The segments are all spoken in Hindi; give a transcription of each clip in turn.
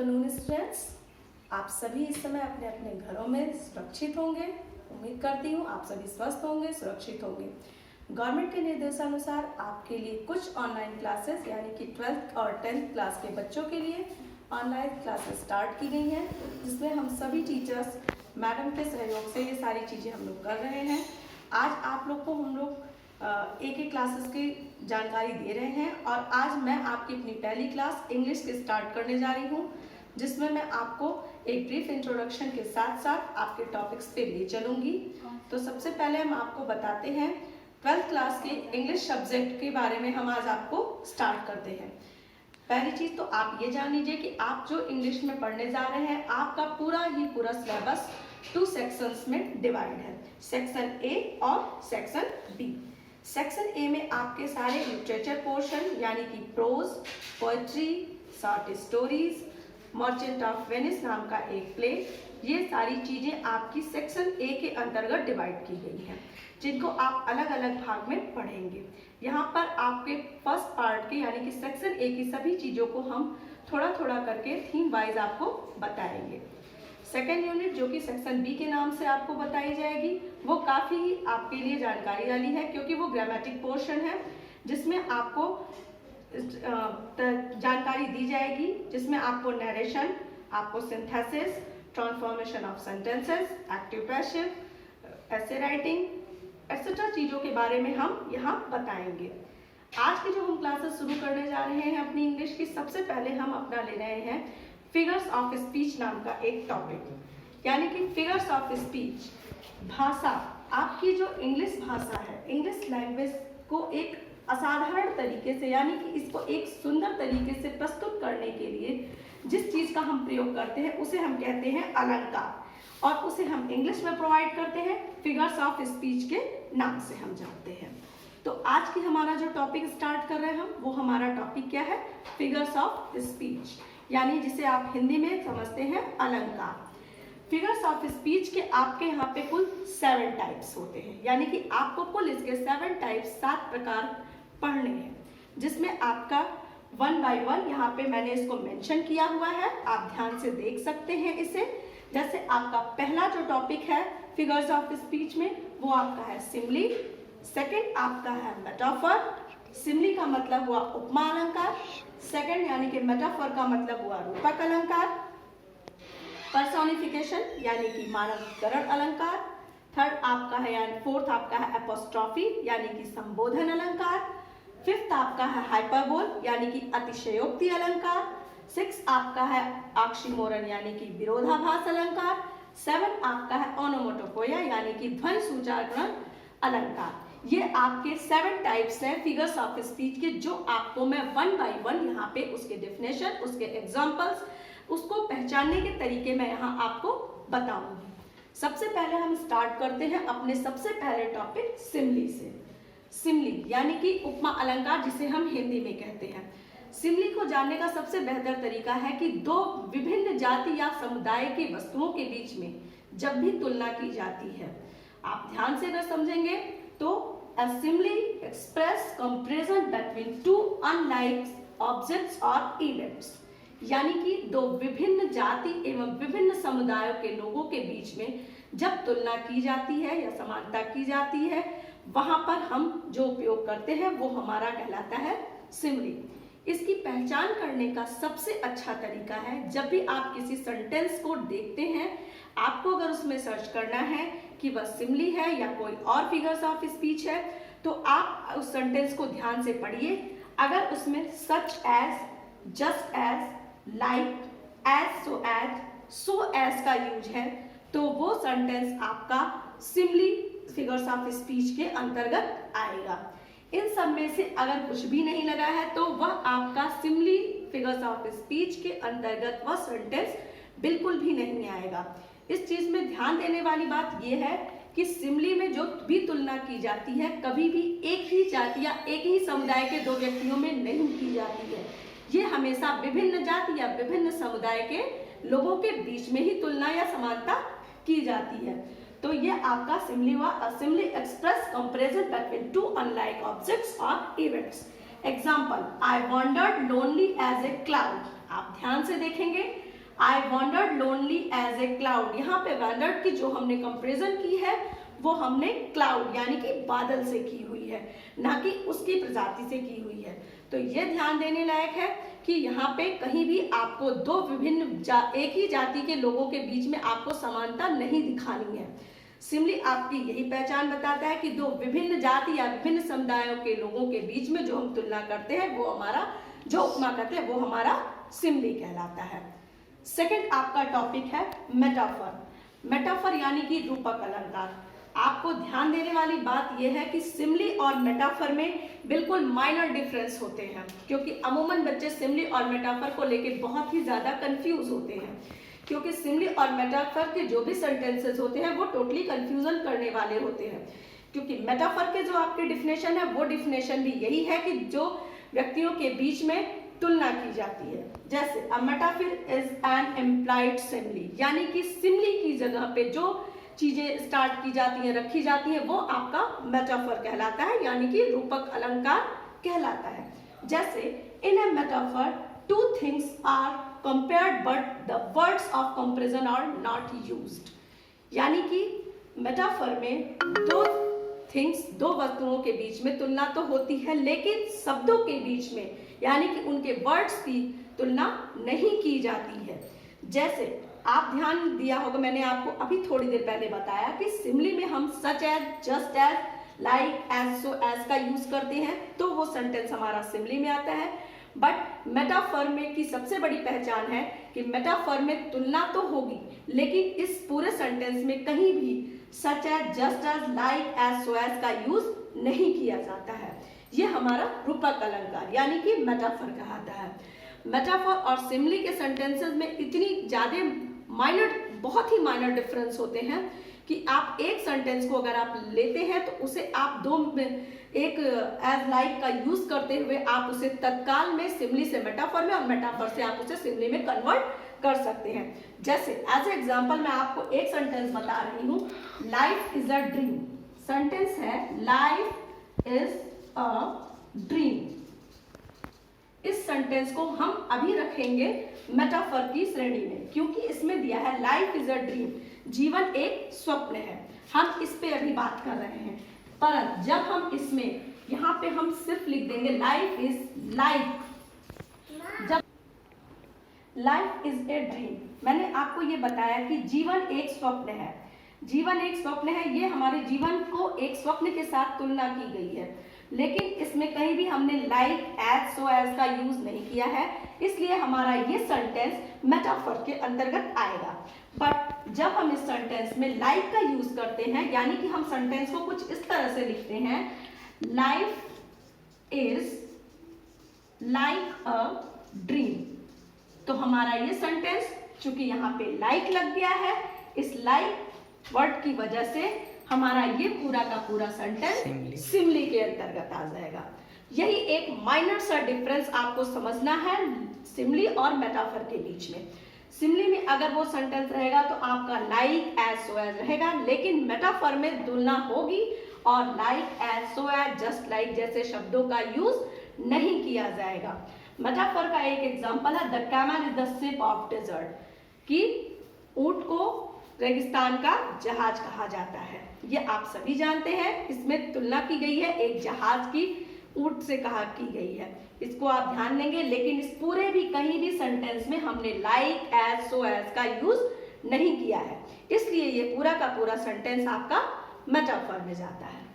Afternoon students. आप सभी इस समय अपने अपने घरों में सुरक्षित होंगे। उम्मीद करती हूँ आप सभी स्वस्थ होंगे, सुरक्षित होंगे। गवर्नमेंट के निर्देशानुसार आपके लिए कुछ ऑनलाइन क्लासेस यानी कि 12th और 10th क्लास के बच्चों के लिए ऑनलाइन क्लासेस स्टार्ट की गई हैं, जिसमें हम सभी टीचर्स मैडम के सहयोग से ये सारी चीज़ें हम लोग कर रहे हैं। आज आप लोग को हम लोग एक एक क्लासेस की जानकारी दे रहे हैं और आज मैं आपकी अपनी पहली क्लास इंग्लिश की स्टार्ट करने जा रही हूँ, जिसमें मैं आपको एक ब्रीफ इंट्रोडक्शन के साथ साथ आपके टॉपिक्स पे ले चलूँगी। तो सबसे पहले हम आपको बताते हैं 12th क्लास के इंग्लिश सब्जेक्ट के बारे में हम आज आपको स्टार्ट करते हैं। पहली चीज़ तो आप ये जान लीजिए कि आप जो इंग्लिश में पढ़ने जा रहे हैं, आपका पूरा सिलेबस 2 सेक्शंस में डिवाइड है, सेक्शन ए और सेक्शन बी। सेक्शन ए में आपके सारे लिटरेचर पोर्शन यानी कि prose, poetry, short stories, merchant of Venice नाम का एक प्ले, ये सारी चीज़ें आपकी सेक्शन ए के अंतर्गत डिवाइड की गई हैं, जिनको आप अलग अलग भाग में पढ़ेंगे। यहाँ पर आपके फर्स्ट पार्ट के यानी कि सेक्शन ए की सभी चीज़ों को हम थोड़ा थोड़ा करके थीम वाइज आपको बताएंगे। सेकेंड यूनिट जो कि सेक्शन बी के नाम से आपको बताई जाएगी, वो काफ़ी आपके लिए जानकारी वाली है, क्योंकि वो ग्रामेटिक पोर्शन है, जिसमें आपको जानकारी दी जाएगी, जिसमें आपको नरेशन, आपको synthesis, transformation of sentences, active passive, ऐसे राइटिंग एक्सेट्रा चीज़ों के बारे में हम यहाँ बताएंगे। आज की जो हम क्लासेस शुरू करने जा रहे हैं अपनी इंग्लिश की, सबसे पहले हम अपना ले रहे हैं फिगर्स ऑफ स्पीच नाम का एक टॉपिक, यानी कि फिगर्स ऑफ स्पीच। भाषा, आपकी जो इंग्लिश भाषा है, इंग्लिश लैंग्वेज को एक असाधारण तरीके से यानी कि इसको एक सुंदर तरीके से प्रस्तुत करने के लिए जिस चीज़ का हम प्रयोग करते हैं उसे हम कहते हैं अलंकार, और उसे हम इंग्लिश में प्रोवाइड करते हैं फिगर्स ऑफ स्पीच के नाम से हम जानते हैं। तो आज की हमारा जो टॉपिक स्टार्ट कर रहे हैं हम, वो हमारा टॉपिक क्या है? फिगर्स ऑफ स्पीच, यानी जिसे आप हिंदी में समझते हैं अलंकार। फिगर्स ऑफ स्पीच के आपके यहाँ पे कुल 7 टाइप्स होते हैं, यानी कि आपको कुल इसके 7 टाइप्स 7 प्रकार पढ़ने हैं, जिसमें आपका 1 by 1 यहाँ पे मैंने इसको मेंशन किया हुआ है, आप ध्यान से देख सकते हैं इसे। जैसे आपका पहला जो टॉपिक है फिगर्स ऑफ स्पीच में, वो आपका है सिमली। सेकेंड आपका है मेटाफर। सिमली का मतलब हुआ उपमा अलंकार, सेकेंड यानी कि मेटाफर का मतलब हुआ रूपक अलंकार, पर्सोनिफिकेशन यानी कि मानवीकरण अलंकार, थर्ड आपका है यानी फोर्थ आपका है एपोस्ट्रॉफी यानी कि संबोधन अलंकार, फिफ्थ आपका है हाइपरबोल यानी कि अतिशयोक्ति अलंकार, 6 आपका है ऑक्सीमोरन यानी कि विरोधाभास अलंकार, 7 आपका है ओनोमोटोपोइया यानी कि ध्वनि सूचकरण अलंकार। ये आपके 7 टाइप्स हैं फिगर्स ऑफ स्पीच के, जो आपको मैं 1 by 1 यहाँ पे उसके डेफिनेशन, उसके एग्जांपल्स, उसको पहचानने के तरीके मैं यहाँ आपको बताऊंगी। सबसे पहले हम स्टार्ट करते हैं अपने सबसे पहले टॉपिक सिमली से। सिमली यानी कि उपमा अलंकार, जिसे हम हिंदी में कहते हैं। सिमली को जानने का सबसे बेहतर तरीका है कि 2 विभिन्न जाति या समुदाय की वस्तुओं के बीच में जब भी तुलना की जाती है, आप ध्यान से अगर समझेंगे तो a simile express comparison between 2 unlike objects or events, यानी कि 2 विभिन्न जाति एवं विभिन्न समुदायों के लोगों के बीच में जब तुलना की जाती है या समानता की जाती है, वहां पर हम जो उपयोग करते हैं वो हमारा कहलाता है सिमली। इसकी पहचान करने का सबसे अच्छा तरीका है, जब भी आप किसी सेंटेंस को देखते हैं, आपको अगर उसमें सर्च करना है कि वह सिमली है या कोई और फिगर्स ऑफ स्पीच है, तो आप उस सेंटेंस को ध्यान से पढ़िए। अगर उसमें such as, just as, like, as, so as का यूज है, तो वो सेंटेंस आपका सिमली फिगर्स ऑफ स्पीच के अंतर्गत आएगा। इन सब में से अगर कुछ भी नहीं लगा है, तो वह आपका सिमली फिगर्स ऑफ स्पीच के अंतर्गत वह सेंटेंस बिल्कुल भी नहीं आएगा। इस चीज में ध्यान देने वाली बात यह है कि सिमली में जो भी तुलना की जाती है, कभी भी एक ही जाति या एक ही समुदाय के 2 व्यक्तियों में नहीं की जाती है। ये हमेशा विभिन्न जाति या विभिन्न समुदाय के लोगों के बीच में ही तुलना या समानता की जाती है। तो ये आपका सिमली हुआ। Simile express comparison between 2 unlike objects और events. Example, I wandered lonely as a cloud. आप ध्यान से देखेंगे, I wandered lonely as a cloud, यहाँ पे वॉन्डर्ड की जो हमने कंपेरिजन की है वो हमने क्लाउड यानी कि बादल से की हुई है, ना कि उसकी प्रजाति से की हुई है। तो ये ध्यान देने लायक है कि यहाँ पे कहीं भी आपको दो विभिन्न एक ही जाति के लोगों के बीच में आपको समानता नहीं दिखानी है। सिमली आपकी यही पहचान बताता है कि दो विभिन्न जाति या विभिन्न समुदायों के लोगों के बीच में जो हम तुलना करते हैं वो हमारा जो उपमा करते हैं वो हमारा सिमली कहलाता है। सेकंड आपका टॉपिक है मेटाफर। मेटाफर यानी कि रूपक अलंकार। आपको ध्यान देने वाली बात यह है कि सिमली और मेटाफर में बिल्कुल माइनर डिफरेंस होते हैं, क्योंकि अमूमन बच्चे सिमली और मेटाफर को लेके बहुत ही ज्यादा कंफ्यूज होते हैं, क्योंकि सिमली और मेटाफर के जो भी सेंटेंसेस होते हैं वो टोटली कंफ्यूजन करने वाले होते हैं। क्योंकि मेटाफर के जो आपके डिफिनेशन है वो डिफिनेशन भी यही है कि जो व्यक्तियों के बीच में तुलना की जाती है। जैसे a metaphor is an implied simile, यानी कि सिमली की जगह पे जो चीजें स्टार्ट की जाती हैं, रखी जाती हैं, वो आपका मेटाफर कहलाता है, यानी कि रूपक अलंकार कहलाता है। जैसे in a metaphor two things are compared but the words of comparison are not used, यानी कि मेटाफर में दो थिंग्स, दो वस्तुओं के बीच में तुलना तो होती है, लेकिन शब्दों के बीच में यानी कि उनके वर्ड्स की तुलना नहीं की जाती है। जैसे आप ध्यान दिया होगा, मैंने आपको अभी थोड़ी देर पहले बताया कि सिमली में हम such as, just as, like, as, so as का यूज करते हैं, तो वो सेंटेंस हमारा सिमली में आता है। बट मेटाफर में की सबसे बड़ी पहचान है कि मेटाफर में तुलना तो होगी, लेकिन इस पूरे सेंटेंस में कहीं भी such as, just as, like, as, so as का यूज नहीं किया जाता है। ये हमारा रूपक अलंकार यानी कि मेटाफर कहलाता है। मेटाफर और सिमली के सेंटेंसेस में इतनी ज्यादा बहुत ही माइनर डिफरेंस होते हैं कि आप एक सेंटेंस को अगर आप लेते हैं तो उसे आप एक एज लाइक का यूज करते हुए आप उसे तत्काल में सिमली से मेटाफर में और मेटाफर से आप उसे सिमली में कन्वर्ट कर सकते हैं। जैसे एज एग्जांपल मैं आपको एक सेंटेंस बता रही हूँ, life is a dream. Sentence है लाइफ इज अ ड्रीम। इस सेंटेंस को हम अभी रखेंगे मेटाफर की श्रेणी में, क्योंकि इसमें दिया है लाइफ इज अ ड्रीम, जीवन एक स्वप्न है। हम इस पे अभी बात कर रहे हैं, पर जब हम इसमें यहाँ पे हम सिर्फ लिख देंगे लाइफ इज लाइक, जब लाइफ इज ए ड्रीम, मैंने आपको ये बताया कि जीवन एक स्वप्न है। जीवन एक स्वप्न है, ये हमारे जीवन को एक स्वप्न के साथ तुलना की गई है, लेकिन इसमें कहीं भी हमने लाइक, एज, सो एज का यूज नहीं किया है, इसलिए हमारा ये सेंटेंस मेटाफर के अंतर्गत आएगा। बट जब हम इस सेंटेंस में लाइक का यूज करते हैं, यानी कि हम सेंटेंस को कुछ इस तरह से लिखते हैं, life is like a dream, तो हमारा ये सेंटेंस चूंकि यहाँ पे लाइक लग गया है, इस लाइक वर्ड की वजह से हमारा ये पूरा का पूरा सेंटेंस सिमली के अंतर्गत आ जाएगा। यही एक माइनर सा डिफरेंस आपको समझना है सिमली और मेटाफर के बीच में। सिमली में अगर वो सेंटेंस रहेगा तो आपका लाइक, एज, सो एज रहेगा, लेकिन मेटाफर में तुलना होगी और like, as, so as, just like जैसे शब्दों का यूज नहीं किया जाएगा। मेटाफर का एक एग्जांपल है the camel is the ship of desert, कि ऊंट को रेगिस्तान का जहाज कहा जाता है। ये आप सभी जानते हैं, इसमें तुलना की गई है एक जहाज की ऊंट से की गई है, इसको आप ध्यान देंगे। लेकिन इस पूरे भी कहीं भी सेंटेंस में हमने लाइक, एज, सो एज का यूज नहीं किया है, इसलिए ये पूरा का पूरा सेंटेंस आपका मेटाफर में जाता है।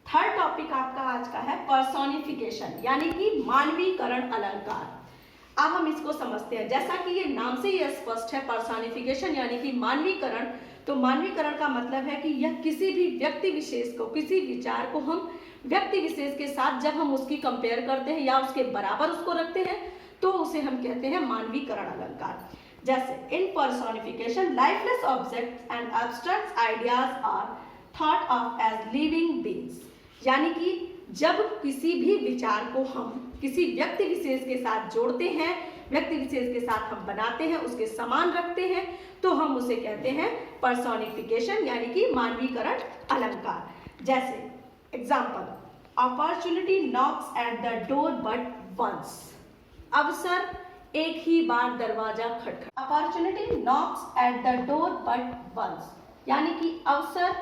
थर्ड टॉपिक आपका आज का है पर्सोनिफिकेशन, यानी कि मानवीकरण अलंकार। अब हम इसको समझते हैं, जैसा कि ये नाम से ही स्पष्ट है पर्सोनिफिकेशन यानी कि मानवीकरण। तो मानवीकरण का मतलब है कि यह किसी भी व्यक्ति विशेष को, किसी विचार को हम व्यक्ति विशेष के साथ जब हम उसकी कंपेयर करते हैं या उसके बराबर उसको रखते हैं तो उसे हम कहते हैं मानवीकरण अलंकार। जैसे in personification lifeless objects and abstract ideas are thought of as living beings, यानी कि जब किसी भी विचार को हम किसी व्यक्ति विशेष के साथ जोड़ते हैं, व्यक्ति विशेष के साथ हम बनाते हैं, उसके समान रखते हैं, तो हम उसे कहते हैं पर्सोनिफिकेशन यानी कि मानवीकरण अलंकार। जैसे example, opportunity knocks at the door but once, अवसर एक ही बार दरवाजा खटखट। Opportunity knocks at the door but once, यानी कि अवसर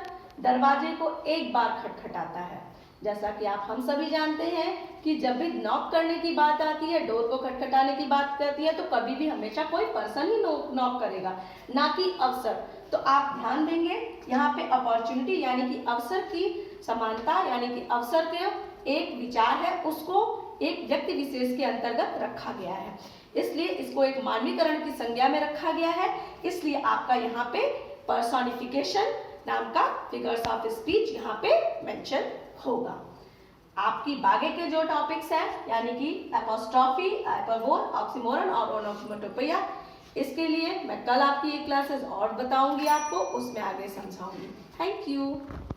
दरवाजे को एक बार खटखटाता है। जैसा कि आप हम सभी जानते हैं कि जब भी नॉक करने की बात आती है, डोर को खटखटाने की बात करती है, तो कभी भी हमेशा कोई पर्सन ही नॉक करेगा, ना कि अवसर। तो आप ध्यान देंगे यहाँ पे अपॉर्चुनिटी यानी कि अवसर की समानता, यानी कि अवसर के एक विचार है उसको एक व्यक्ति विशेष के अंतर्गत रखा गया है, इसलिए इसको एक मानवीकरण की संज्ञा में रखा गया है। इसलिए आपका यहाँ पे पर्सोनिफिकेशन नाम का फिगर्स ऑफ स्पीच यहाँ पे मेंशन होगा। आपकी बागे के जो टॉपिक्स हैं यानी कि एपोस्ट्रॉफी, हाइपरबोल, ऑक्सीमोरन और ओनोमेटोपोइया, इसके लिए मैं कल आपकी एक क्लासेस और बताऊंगी आपको, उसमें आगे समझाऊंगी। Thank you.